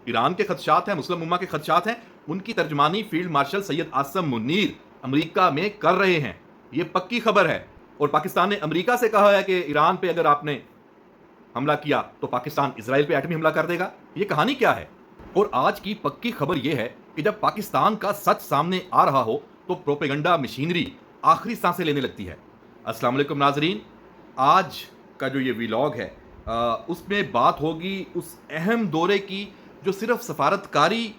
ایران کے خدشات ہیں، مسلم امہ کے خدشات ہیں، ان کی ترجمانی فیلڈ مارشل سید عاصم منیر امریکہ میں کر رہے ہیں. یہ پکی خبر ہے. اور پاکستان نے امریکہ سے کہا ہے کہ ایران پہ اگر آپ نے حملہ کیا تو پاکستان اسرائیل پہ ایٹمی حملہ کر دے گا. یہ کہانی کیا ہے؟ اور آج کی پکی خبر یہ ہے کہ جب پاکستان کا سچ سامنے آ رہا ہو تو پروپیگنڈا مشینری آخری سانسیں لینے لگتی ہے. السلام علیکم ناظرین، آج کا جو یہ ویلاگ ہے اس میں بات ہوگی اس اہم دورے کی جو صرف سفارتکاری،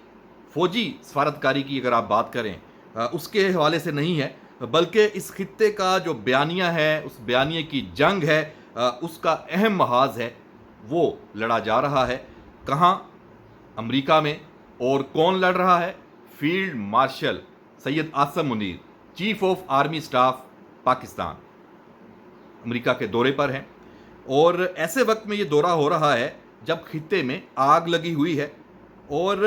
فوجی سفارتکاری کی اگر آپ بات کریں اس کے حوالے سے نہیں ہے، بلکہ اس خطے کا جو بیانیہ ہے، اس بیانیے کی جنگ ہے، اس کا اہم محاذ ہے، وہ لڑا جا رہا ہے. کہاں؟ امریکہ میں. اور کون لڑ رہا ہے؟ Field marshal Syed Asim Munir, chief of army staff Pakistan, امریکہ کے دورے پر ہیں. اور ایسے وقت میں یہ دورہ ہو رہا ہے جب خطے میں آگ لگی ہوئی ہے، اور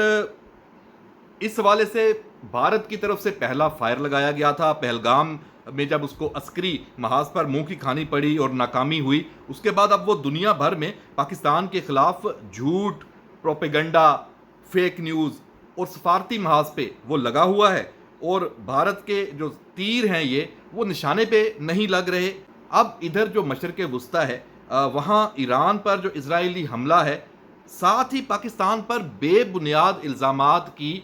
اس حوالے سے بھارت کی طرف سے پہلا فائر لگایا گیا تھا پہلگام میں، جب اس کو عسکری محاذ پر منہ کی کھانی پڑی اور ناکامی ہوئی. اس کے بعد اب وہ دنیا بھر میں پاکستان کے خلاف جھوٹ، پروپیگنڈا، فیک نیوز اور سفارتی محاذ پہ وہ لگا ہوا ہے. اور بھارت کے جو تیر ہیں وہ نشانے پہ نہیں لگ رہے. اب ادھر جو مشرق وسطی ہے وہاں ایران پر جو اسرائیلی حملہ ہے، ساتھ ہی پاکستان پر بے بنیاد الزامات کی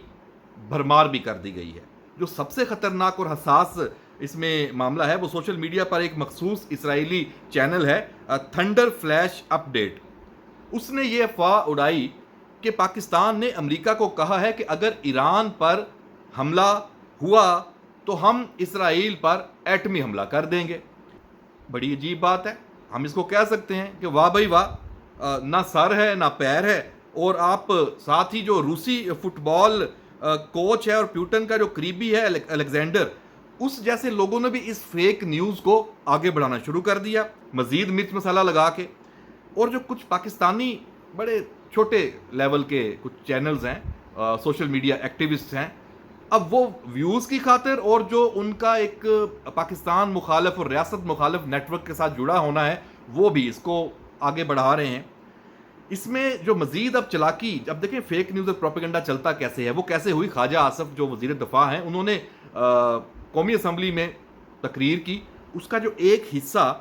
بھرمار بھی کر دی گئی ہے. جو سب سے خطرناک اور حساس اس میں معاملہ ہے وہ سوشل میڈیا پر ایک مخصوص اسرائیلی چینل ہے تھنڈر فلیش اپ ڈیٹ. اس نے یہ افواہ اڑائی کہ پاکستان نے امریکہ کو کہا ہے کہ اگر ایران پر حملہ ہوا تو ہم اسرائیل پر ایٹمی حملہ کر دیں گے. بڑی عجیب بات ہے. ہم اس کو کہہ سکتے ہیں کہ واہ بھائی واہ، نہ سر ہے نہ پیر ہے. اور آپ ساتھ ہی جو روسی فٹ بال کوچ ہے اور پیوٹن کا جو قریبی ہے الیگزینڈر، اس جیسے لوگوں نے بھی اس فیک نیوز کو آگے بڑھانا شروع کر دیا، مزید مرچ مسالہ لگا کے. اور جو کچھ پاکستانی بڑے چھوٹے لیول کے کچھ چینلز ہیں، سوشل میڈیا ایکٹیوسٹ ہیں، اب وہ ویوز کی خاطر اور جو ان کا ایک پاکستان مخالف اور ریاست مخالف نیٹ ورک کے ساتھ جڑا ہونا ہے، وہ بھی اس کو آگے بڑھا رہے ہیں. اس میں جو مزید اب چلاکی، اب دیکھیں فیک نیوز اور پروپیگنڈا چلتا کیسے ہے. وہ کیسے ہوئی؟ خواجہ آصف جو وزیر دفاع ہیں، انہوں نے قومی اسمبلی میں تقریر کی. اس کا جو ایک حصہ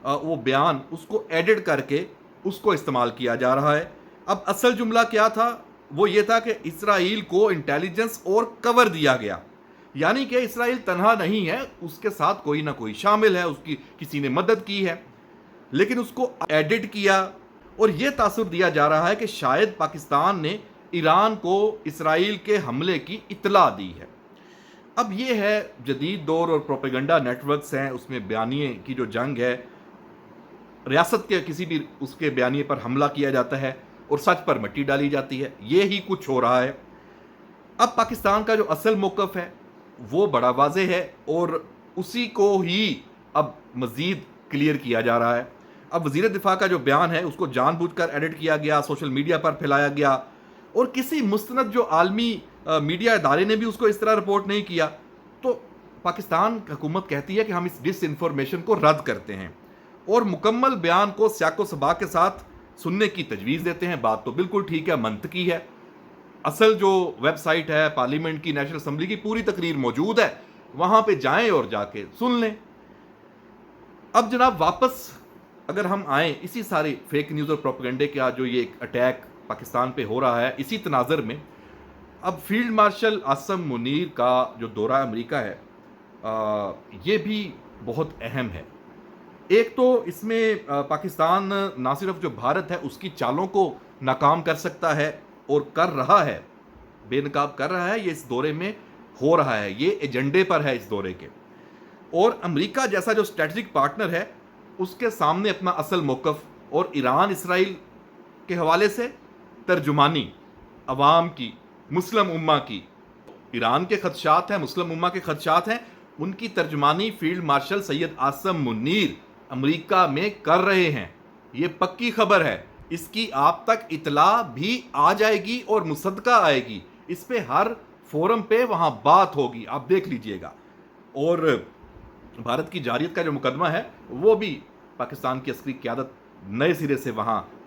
وہ بیان، اس کو ایڈٹ کر کے اس کو استعمال کیا جا رہا ہے. اب اصل جملہ کیا تھا؟ وہ یہ تھا کہ اسرائیل کو انٹیلیجنس اور کور دیا گیا. یعنی کہ اسرائیل تنہا نہیں ہے، اس کے ساتھ کوئی نہ کوئی شامل ہے، اس کی کسی نے مدد کی ہے. لیکن اس کو ایڈٹ کیا اور یہ تاثر دیا جا رہا ہے کہ شاید پاکستان نے ایران کو اسرائیل کے حملے کی اطلاع دی ہے. اب یہ ہے جدید دور اور پروپیگنڈا نیٹ ورکس ہیں، اس میں بیانیے کی جو جنگ ہے، ریاست کے کسی بھی اس کے بیانیے پر حملہ کیا جاتا ہے اور سچ پر مٹی ڈالی جاتی ہے. یہی کچھ ہو رہا ہے. اب پاکستان کا جو اصل موقف ہے وہ بڑا واضح ہے اور اسی کو ہی اب مزید کلیئر کیا جا رہا ہے. اب وزیر دفاع کا جو بیان ہے اس کو جان بوجھ کر ایڈٹ کیا گیا، سوشل میڈیا پر پھیلایا گیا، اور کسی مستند جو عالمی میڈیا ادارے نے بھی اس کو اس طرح رپورٹ نہیں کیا. تو پاکستان حکومت کہتی ہے کہ ہم اس ڈس انفارمیشن کو رد کرتے ہیں اور مکمل بیان کو سیاق و سباق کے ساتھ سننے کی تجویز دیتے ہیں. بات تو بالکل ٹھیک ہے، منطقی ہے. اصل جو ویب سائٹ ہے پارلیمنٹ کی، نیشنل اسمبلی کی پوری تقریر موجود ہے، وہاں پہ جائیں اور جا کے سن لیں. اب جناب واپس اگر ہم آئیں اسی ساری فیک نیوز اور پروپیگنڈے کا جو یہ ایک اٹیک پاکستان پہ ہو رہا ہے، اسی تناظر میں اب فیلڈ مارشل عاصم منیر کا جو دورہ امریکہ ہے یہ بھی بہت اہم ہے. ایک تو اس میں پاکستان نہ صرف جو بھارت ہے اس کی چالوں کو ناکام کر سکتا ہے اور کر رہا ہے، بے نقاب کر رہا ہے. یہ اس دورے میں ہو رہا ہے، یہ ایجنڈے پر ہے اس دورے کے. اور امریکہ جیسا جو اسٹریٹجک پارٹنر ہے اس کے سامنے اپنا اصل موقف اور ایران اسرائیل کے حوالے سے ترجمانی عوام کی، مسلم امہ کی، ایران کے خدشات ہیں، مسلم امہ کے خدشات ہیں، ان کی ترجمانی فیلڈ مارشل سید عاصم منیر امریکہ میں کر رہے ہیں. یہ پکی خبر ہے. اس کی آپ تک اطلاع بھی آ جائے گی اور مصدقہ آئے گی. اس پہ ہر فورم پہ وہاں بات ہوگی، آپ دیکھ لیجئے گا. اور بھارت کی جارحیت کا جو مقدمہ ہے وہ بھی پاکستان کی عسکری قیادت نئے سرے سے وہاں